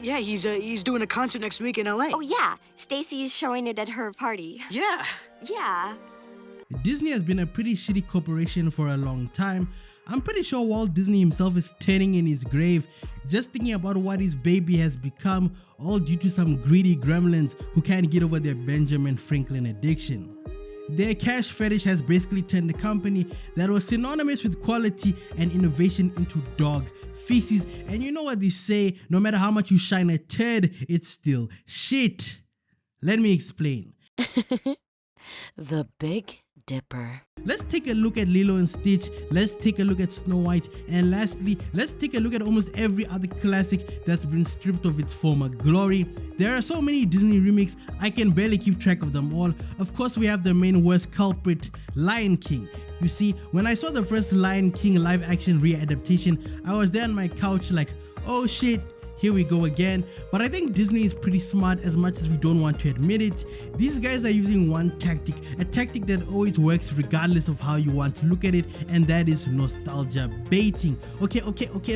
Yeah, he's doing a concert next week in LA. Oh yeah, Stacy's showing it at her party. Yeah. Yeah. Disney has been a pretty shitty corporation for a long time. I'm pretty sure Walt Disney himself is turning in his grave just thinking about what his baby has become, all due to some greedy gremlins who can't get over their Benjamin Franklin addiction. Their cash fetish has basically turned the company that was synonymous with quality and innovation into dog feces, and you know what they say, no matter how much you shine a turd, it's still shit. Let me explain. The Big Dipper. Let's take a look at Lilo and Stitch, let's take a look at Snow White, and lastly, let's take a look at almost every other classic that's been stripped of its former glory. There are so many Disney remakes, I can barely keep track of them all. Of course, we have the main worst culprit, Lion King. You see, when I saw the first Lion King live action re-adaptation, I was there on my couch like, oh shit, here we go again. But I think Disney is pretty smart, as much as we don't want to admit it. These guys are using one tactic, a tactic that always works regardless of how you want to look at it, and that is nostalgia baiting. Okay,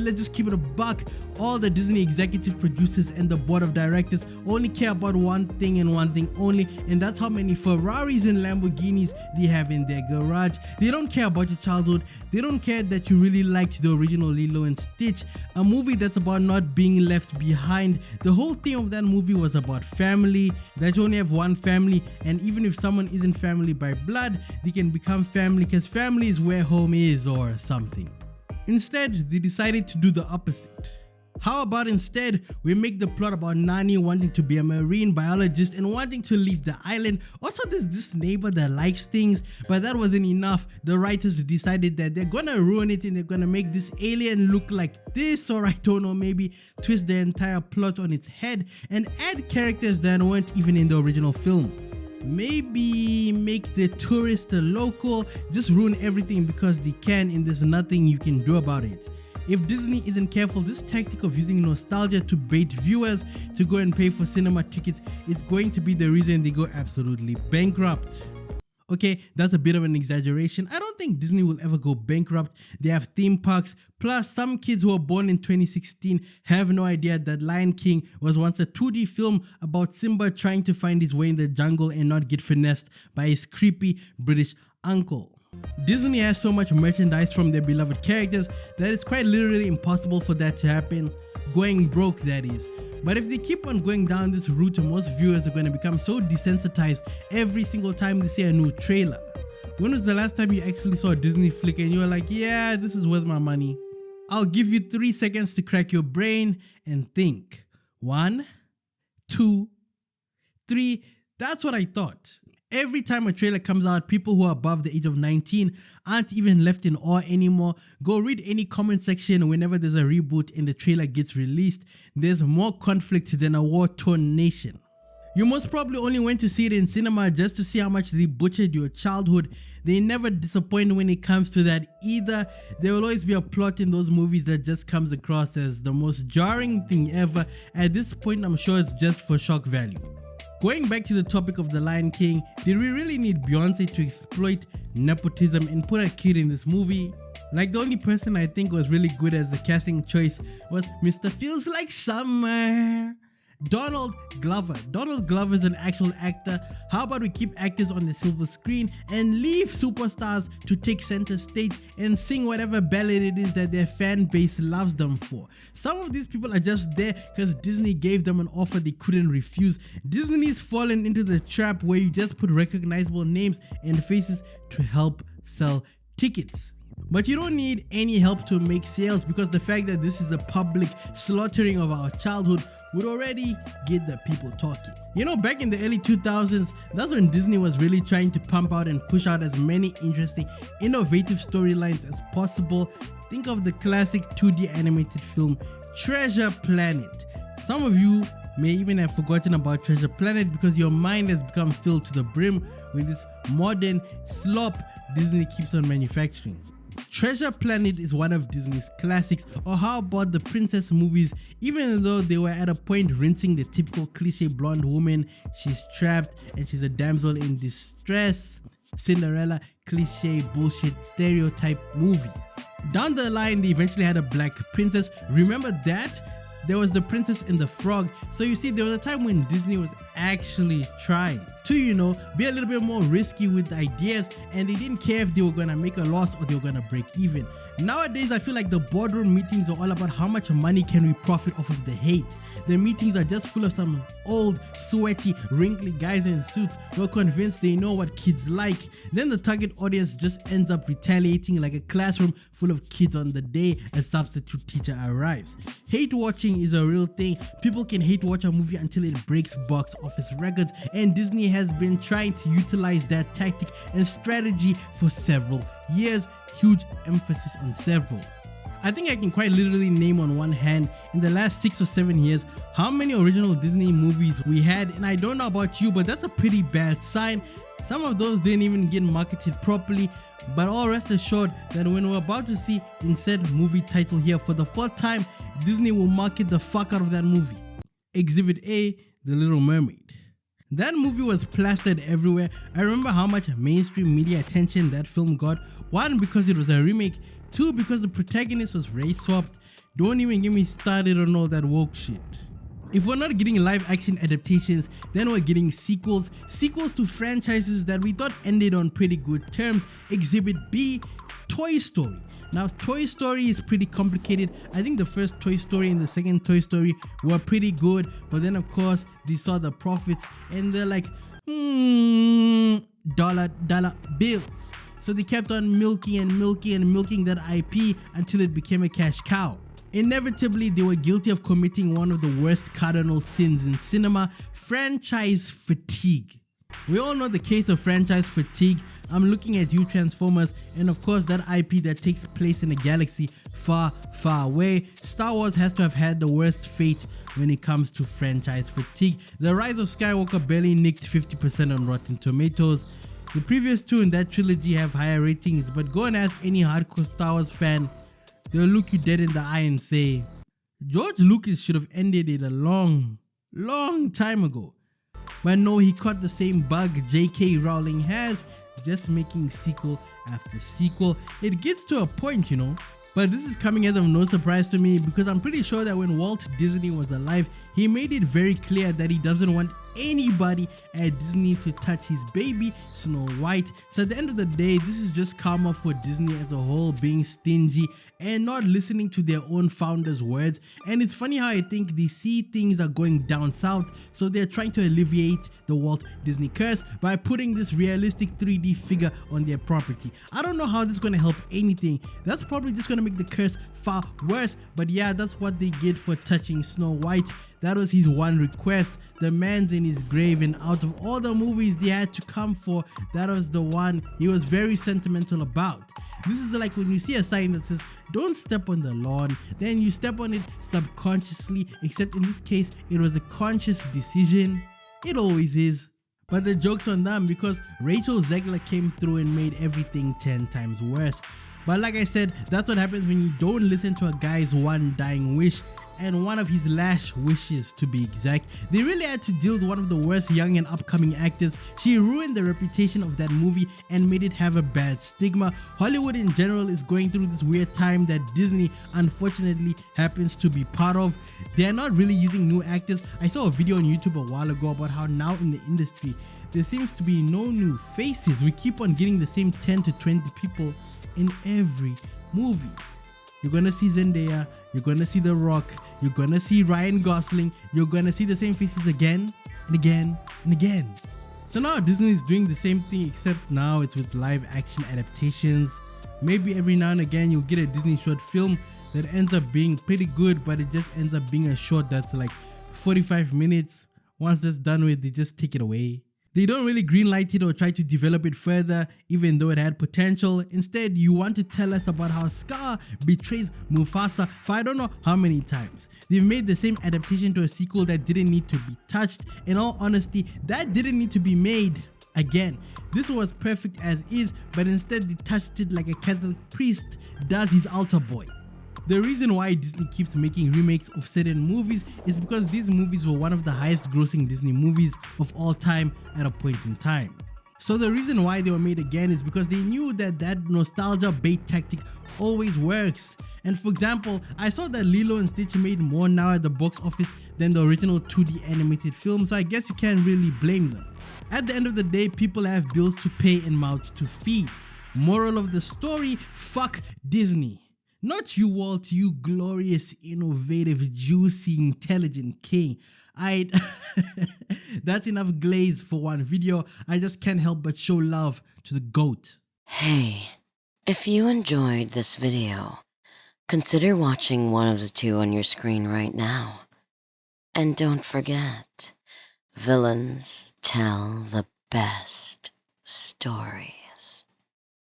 let's just keep it a buck. All the Disney executive producers and the board of directors only care about one thing and one thing only, and that's how many Ferraris and Lamborghinis they have in their garage. They don't care about your childhood, they don't care that you really liked the original Lilo and Stitch, a movie that's about not being left behind. The whole theme of that movie was about family, that you only have one family, and even if someone isn't family by blood, they can become family because family is where home is or something. Instead, they decided to do the opposite. How about instead we make the plot about Nani wanting to be a marine biologist and wanting to leave the island. Also, there's this neighbor that likes things, but that wasn't enough. The writers decided that they're gonna ruin it and they're gonna make this alien look like this, or I don't know, maybe twist the entire plot on its head and add characters that weren't even in the original film. Maybe make the tourist a local, just ruin everything because they can and there's nothing you can do about it. If Disney isn't careful, this tactic of using nostalgia to bait viewers to go and pay for cinema tickets is going to be the reason they go absolutely bankrupt. Okay, that's a bit of an exaggeration. I don't think Disney will ever go bankrupt. They have theme parks, plus some kids who were born in 2016 have no idea that Lion King was once a 2D film about Simba trying to find his way in the jungle and not get finessed by his creepy British uncle. Disney has so much merchandise from their beloved characters that it's quite literally impossible for that to happen. Going broke, that is. But if they keep on going down this route, most viewers are going to become so desensitized every single time they see a new trailer. When was the last time you actually saw a Disney flick and you were like, yeah, this is worth my money? I'll give you 3 seconds to crack your brain and think. 1, 2, 3. That's what I thought. Every time a trailer comes out, people who are above the age of 19 aren't even left in awe anymore. Go read any comment section whenever there's a reboot and the trailer gets released. There's more conflict than a war-torn nation. You most probably only went to see it in cinema just to see how much they butchered your childhood. They never disappoint when it comes to that either. There will always be a plot in those movies that just comes across as the most jarring thing ever. At this point, I'm sure it's just for shock value. Going back to the topic of The Lion King, did we really need Beyonce to exploit nepotism and put a kid in this movie? Like, the only person I think was really good as a casting choice was Mr. Feels Like Summer. Donald Glover. Donald Glover is an actual actor. How about we keep actors on the silver screen and leave superstars to take center stage and sing whatever ballad it is that their fan base loves them for. Some of these people are just there because Disney gave them an offer they couldn't refuse. Disney's fallen into the trap where you just put recognizable names and faces to help sell tickets. But you don't need any help to make sales, because the fact that this is a public slaughtering of our childhood would already get the people talking. You know, back in the early 2000s, that's when Disney was really trying to pump out and push out as many interesting, innovative storylines as possible. Think of the classic 2D animated film Treasure Planet. Some of you may even have forgotten about Treasure Planet because your mind has become filled to the brim with this modern slop Disney keeps on manufacturing. Treasure Planet is one of Disney's classics. Or how about the princess movies? Even though they were at a point rinsing the typical cliche blonde woman, she's trapped and she's a damsel in distress, Cinderella cliche bullshit stereotype movie. Down the line, they eventually had a black princess. Remember that? there was The Princess and the Frog. So you see, there was a time when Disney was actually trying to, be a little bit more risky with ideas, and they didn't care if they were gonna make a loss or they were gonna break even. Nowadays, I feel like the boardroom meetings are all about how much money can we profit off of the hate. The meetings are just full of some old, sweaty, wrinkly guys in suits who are convinced they know what kids like. Then the target audience just ends up retaliating like a classroom full of kids on the day a substitute teacher arrives. Hate watching is a real thing. People can hate watch a movie until it breaks box office records, and Disney has been trying to utilize that tactic and strategy for several years. Huge emphasis on several. I think I can quite literally name on one hand in the last 6 or 7 years how many original Disney movies we had, and I don't know about you, but that's a pretty bad sign. Some of those didn't even get marketed properly, but all rest assured that when we're about to see in said movie title here for the 4th time, Disney will market the fuck out of that movie. Exhibit A, The Little Mermaid. That movie was plastered everywhere. I remember how much mainstream media attention that film got. 1, because it was a remake. 2, because the protagonist was race swapped. Don't even get me started on all that woke shit. If we're not getting live action adaptations, then we're getting sequels to franchises that we thought ended on pretty good terms. Exhibit B, Toy Story. Now, Toy Story is pretty complicated. I think the first Toy Story and the second Toy Story were pretty good, but then of course they saw the profits and they're like, dollar bills. So they kept on milking that IP until it became a cash cow. Inevitably, they were guilty of committing one of the worst cardinal sins in cinema: franchise fatigue. We all know the case of franchise fatigue. I'm looking at you, Transformers, and of course that IP that takes place in a galaxy far, far away. Star Wars has to have had the worst fate when it comes to franchise fatigue. The Rise of Skywalker barely nicked 50% on Rotten Tomatoes. The previous 2 in that trilogy have higher ratings, but go and ask any hardcore Star Wars fan, they'll look you dead in the eye and say, George Lucas should have ended it a long time ago. But no, he caught the same bug J.K. Rowling has, just making sequel after sequel. It gets to a point, But this is coming as of no surprise to me, because I'm pretty sure that when Walt Disney was alive, he made it very clear that he doesn't want anybody at Disney to touch his baby Snow White. So at the end of the day, this is just karma for Disney as a whole, being stingy and not listening to their own founders' words. And it's funny how I think they see things are going down south, so they're trying to alleviate the Walt Disney curse by putting this realistic 3D figure on their property. I don't know how this is going to help anything. That's probably just going to make the curse far worse, but yeah, that's what they get for touching Snow White. That was his one request. The man's in his grave, and out of all the movies they had to come for, that was the one he was very sentimental about. This is like when you see a sign that says, don't step on the lawn, then you step on it subconsciously, except in this case, it was a conscious decision. It always is. But the joke's on them, because Rachel Zegler came through and made everything 10 times worse. But like I said, that's what happens when you don't listen to a guy's one dying wish, and one of his last wishes to be exact. They really had to deal with one of the worst young and upcoming actors. She ruined the reputation of that movie and made it have a bad stigma. Hollywood in general is going through this weird time that Disney unfortunately happens to be part of. They are not really using new actors. I saw a video on YouTube a while ago about how now in the industry there seems to be no new faces. We keep on getting the same 10 to 20 people in every movie. You're gonna see Zendaya, you're gonna see The Rock, you're gonna see Ryan Gosling, you're gonna see the same faces again and again and again. So now Disney is doing the same thing, except now it's with live action adaptations. Maybe every now and again you'll get a Disney short film that ends up being pretty good, but it just ends up being a short that's like 45 minutes. Once that's done with, they just take it away. They don't really greenlight it or try to develop it further, even though it had potential. Instead, you want to tell us about how Scar betrays Mufasa for I don't know how many times. They've made the same adaptation to a sequel that didn't need to be touched. In all honesty, that didn't need to be made. Again, this was perfect as is, but instead they touched it like a Catholic priest does his altar boy. The reason why Disney keeps making remakes of certain movies is because these movies were one of the highest grossing Disney movies of all time at a point in time. So the reason why they were made again is because they knew that nostalgia bait tactic always works. And for example, I saw that Lilo and Stitch made more now at the box office than the original 2D animated film, so I guess you can't really blame them. At the end of the day, people have bills to pay and mouths to feed. Moral of the story, fuck Disney. Not you, Walt, you glorious, innovative, juicy, intelligent king. That's enough glaze for one video. I just can't help but show love to the GOAT. Hey, if you enjoyed this video, consider watching one of the two on your screen right now. And don't forget, villains tell the best stories.